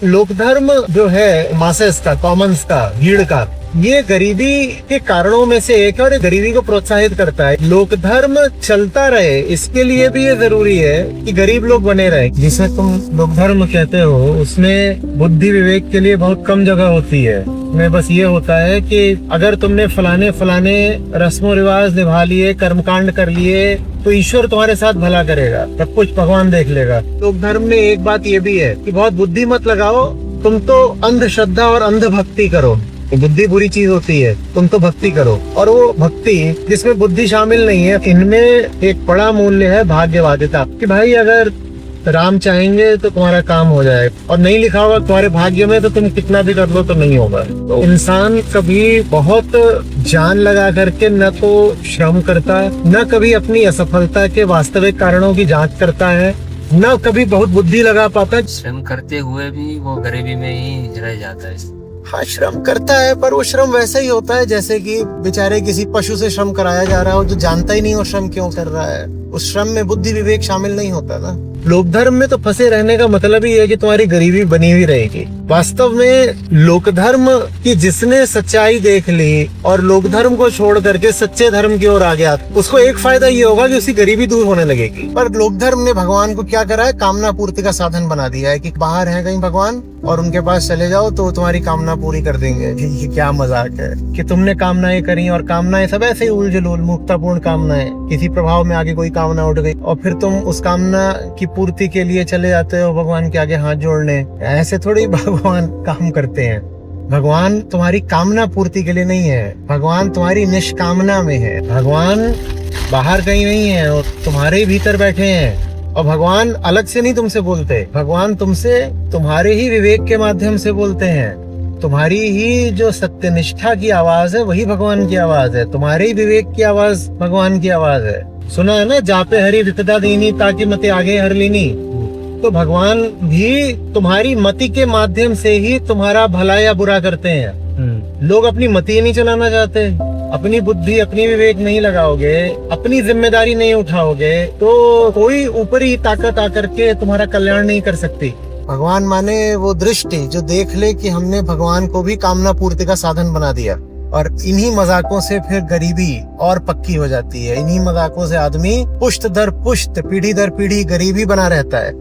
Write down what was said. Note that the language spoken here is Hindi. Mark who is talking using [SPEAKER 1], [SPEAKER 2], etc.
[SPEAKER 1] लोकधर्म जो है मासेस का, कॉमन्स का, भीड़ का, ये गरीबी के कारणों में से एक है और गरीबी को प्रोत्साहित करता है। लोकधर्म चलता रहे इसके लिए भी ये जरूरी है कि गरीब लोग बने रहे। जिसे तुम लोकधर्म कहते हो उसमें बुद्धि विवेक के लिए बहुत कम जगह होती है। में बस ये होता है कि अगर तुमने फलाने फलाने रस्मों रिवाज निभा लिए, कर्मकांड कर लिए, तो ईश्वर तुम्हारे साथ भला करेगा, सब कुछ भगवान देख लेगा। लोकधर्म में एक बात ये भी है कि बहुत बुद्धि मत लगाओ, तुम तो अंधश्रद्धा और अंध भक्ति करो। बुद्धि बुरी चीज होती है, तुम तो भक्ति करो। और वो भक्ति जिसमें बुद्धि शामिल नहीं है, इनमें एक बड़ा मूल्य है भाग्यवादिता, कि भाई अगर राम चाहेंगे तो तुम्हारा काम हो जाएगा, और नहीं लिखा होगा तुम्हारे भाग्य में तो तुम कितना भी कर लो तो नहीं होगा। तो इंसान कभी बहुत जान लगा करके न तो श्रम करता, न कभी अपनी असफलता के वास्तविक कारणों की जांच करता है, न कभी बहुत बुद्धि लगा पाता।
[SPEAKER 2] श्रम करते हुए भी वो गरीबी में ही रह जाता है।
[SPEAKER 1] हाँ, श्रम करता है, पर वो श्रम वैसा ही होता है जैसे कि बेचारे किसी पशु से श्रम कराया जा रहा हो जो जानता ही नहीं वो श्रम क्यों कर रहा है। उस श्रम में बुद्धि विवेक शामिल नहीं होता ना। लोकधर्म में तो फंसे रहने का मतलब ही है कि तुम्हारी गरीबी बनी हुई रहेगी। वास्तव में लोकधर्म की जिसने सच्चाई देख ली और लोकधर्म को छोड़ करके सच्चे धर्म की ओर आ गया, उसको एक फायदा ये होगा कि उसकी गरीबी दूर होने लगेगी। पर लोकधर्म ने भगवान को क्या करा है, कामना पूर्ति का साधन बना दिया है कि बाहर है कहीं भगवान और उनके पास चले जाओ तो तुम्हारी कामना पूरी कर देंगे। ये क्या मजाक है कि तुमने कामनाएं करी और कामनाएं सब ऐसे ही उलझुल मुक्तापूर्ण कामनाएं, किसी प्रभाव में आगे कोई कामना उठ गई और फिर तुम उस कामना की पूर्ति के लिए चले जाते हो भगवान के आगे हाथ जोड़ने। ऐसे थोड़ी भगवान काम करते हैं। भगवान तुम्हारी कामना पूर्ति के लिए नहीं है, भगवान तुम्हारी निष्कामना में है। भगवान बाहर कहीं नहीं है, वो तुम्हारे ही भीतर बैठे हैं। और भगवान अलग से नहीं तुमसे बोलते, भगवान तुमसे तुम्हारे ही विवेक के माध्यम से बोलते हैं। तुम्हारी ही जो सत्यनिष्ठा की आवाज है वही भगवान की आवाज है, तुम्हारे ही विवेक की आवाज भगवान की आवाज है। सुना है ना, जापे हरि विपदा दीनी ताकि मते आगे हर लीनी। तो भगवान भी तुम्हारी मति के माध्यम से ही तुम्हारा भला या बुरा करते हैं। लोग अपनी मति नहीं चलाना चाहते, अपनी बुद्धि अपनी विवेक नहीं लगाओगे, अपनी जिम्मेदारी नहीं उठाओगे, तो कोई ऊपरी ताकत आकर के तुम्हारा कल्याण नहीं कर सकती। भगवान माने वो दृष्टि जो देख ले कि हमने भगवान को भी कामना पूर्ति का साधन बना दिया। और इन्हीं मजाकों से फिर गरीबी और पक्की हो जाती है। इन्हीं मजाकों से आदमी पुश्त दर पुश्त, पीढ़ी दर पीढ़ी गरीबी बना रहता है।